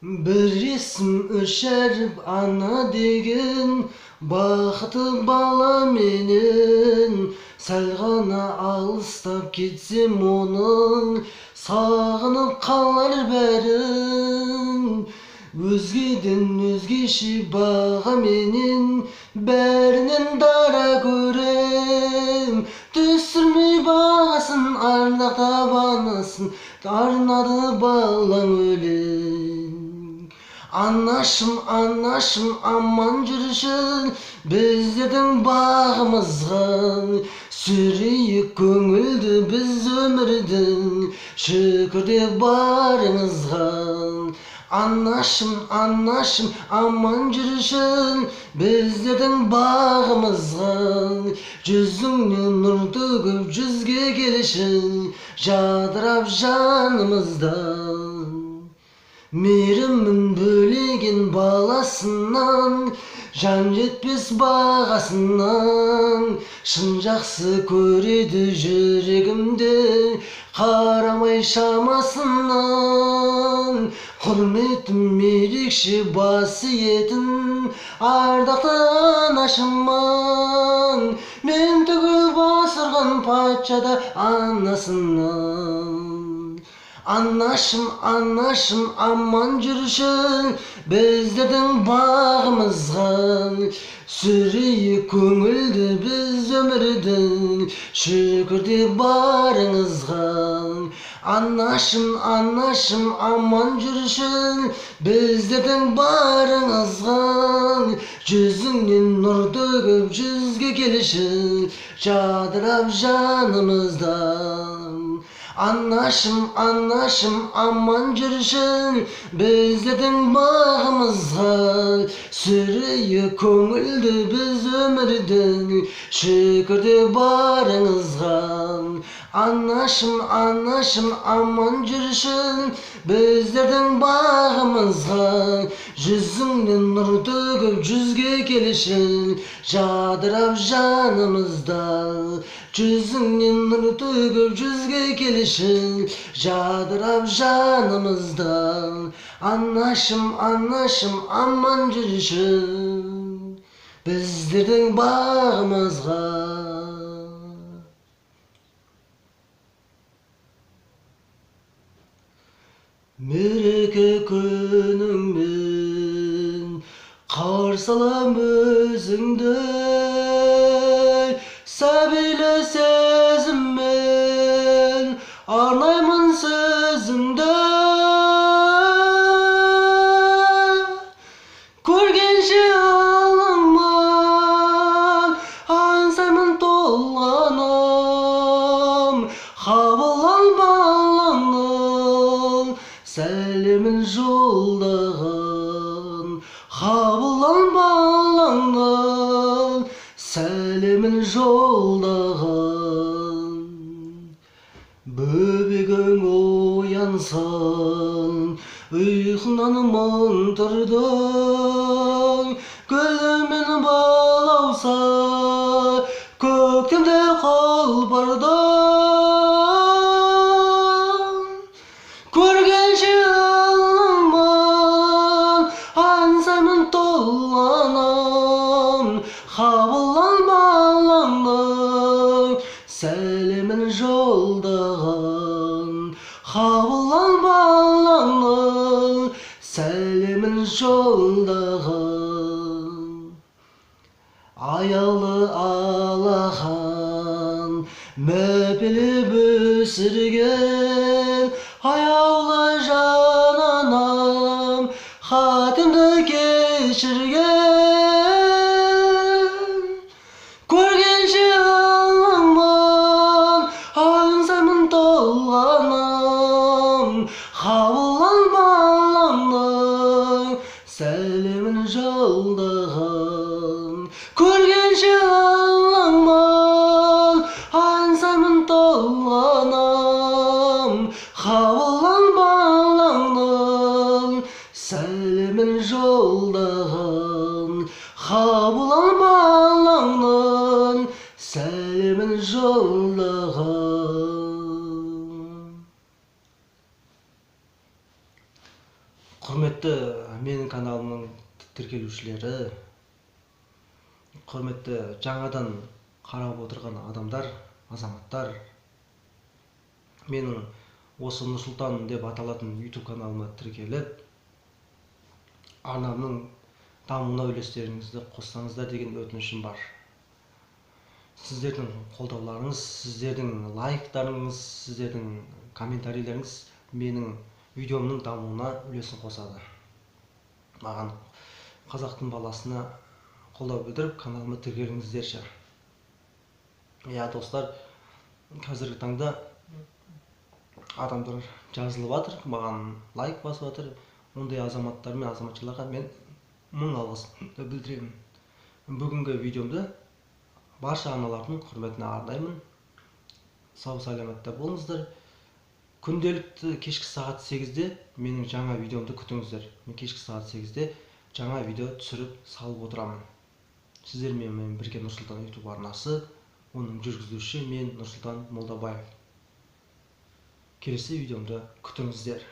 Bir ism öşerip ana degen, baqıты bala menen. Sel gana alыстап кетсем onun, сағынып қалар бәрін. Өзгеден өзгеше баға менен, бәрінен дара көрем. Түсірмей бағасын, ардақтап анасын, арнады балаң өлең. Anlaşım anlaşım aman жүршін, біздердің бағымызға. Сүрейік көңілді біз өмірдің, шүкір деп барыңызға. Anlaşım anlaşım aman жүршін, біздердің бағымызға. Жүзіңнен нұр төгіп жүзге келшін, жадырап жанымызда. Мейірімін бөлеген баласынан, жан жетпес бағасынан. Шын жақсы көреді жүрегімде, қарамай шамасынан. Құрметім ерекше басиетін, ардақты анашыман. Мен түгіл басырған патшада анасынан. Anlaşım anlaşım aman жүршін, біздердің бағымызға. Сүрейік көңілді біз өмірдің, шүкір деп барыңызға. Anlaşım anlaşım aman жүршін, біздердің барыңызға. Жүзіңнен нұр төгіп жүзге келшін, жадырап жанымыздан. Anlaşım anlaşım aman жүршін, біздердің бағымызға. Сүрейік көңілді біз өмірдің, шүкір деп барыңызға. Anlaşım anlaşım aman жүршін, біздердің бағымызға. Жүзіңнен нұр төгіп жүзге келшін, жадырап жанымызда. Жүзіңнен нұр төгіп жүзге келшін, жадырап жанымызда. Anlaşım anlaşım aman жүршін, біздердің бағымызға. Мереке күніңмен қарсы алам өзіңді, сәбилі сезіммен арнаймын сөзімді. Көргенше алаңман, аңсаймын толғанам. Қабыл ал балаңның сәлемін жолдаған. Қабыл ал балаңның сәлемін жолдаған. Бөбегің оянсан, ұйқынан мұң тұрдың. Гүлмен балауса, көктемде қолбардың. Көргенше алаңман, аңсаймын толғанам. Қабыл ал балаңның сәлемін жолдаған. Қабыл ал балаңның сәлемін жолдаған. Аялы алақан мәпелеп өсірген, аяулы жан анам қатемді кешірген. Көргенше алаңман, аңсаймын толғанам. Қабыл ал балаңның сәлемін жолдаған. Көргенше алаңман, аңсаймын толғанам. Қабыл ал балаңның сәлемін жолдаған. Қабыл ал балаңның сәлемін жолдаған. Құрметті менің каналымның тіркелушілері, құрметті жаңадан қарап отырған адамдар, азаматтар, менің осы Нұрсұлтан деп аталатын YouTube каналыма тіркеліп, арнамның дамуына үлестеріңізді қоссаңыздар деген өтінішім бар. Сіздердің қолдауларыңыз, сіздердің лайктарыңыз, сіздердің комментарийлеріңіз менің видеомның дамуына үлесін қосады. Маған, қазақтың баласына қолдау білдіріп, каналыма тіркеліңіздерші. Достар, қазіргі таңда адамдар жазылып жатыр, маған лайк басып жатыр. Ондай азаматтар мен азаматшыларға мен мың алғысымды білдіремін. Бүгінгі видеомды барша аналардың құрметіне арнаймын. Сау саламатта болыңыздар. Күнделікті кешкі сағат 8-де менің жаңа видеомды күтіңіздер. Мен кешкі сағат 8-де жаңа видео түсіріп салып отырамын. Сіздермен бірге Нұрсұлтан YouTube арнасы, оның жүргізушісі мен Нұрсұлтан Молдабаев. Келесі видеомды күтіңіздер.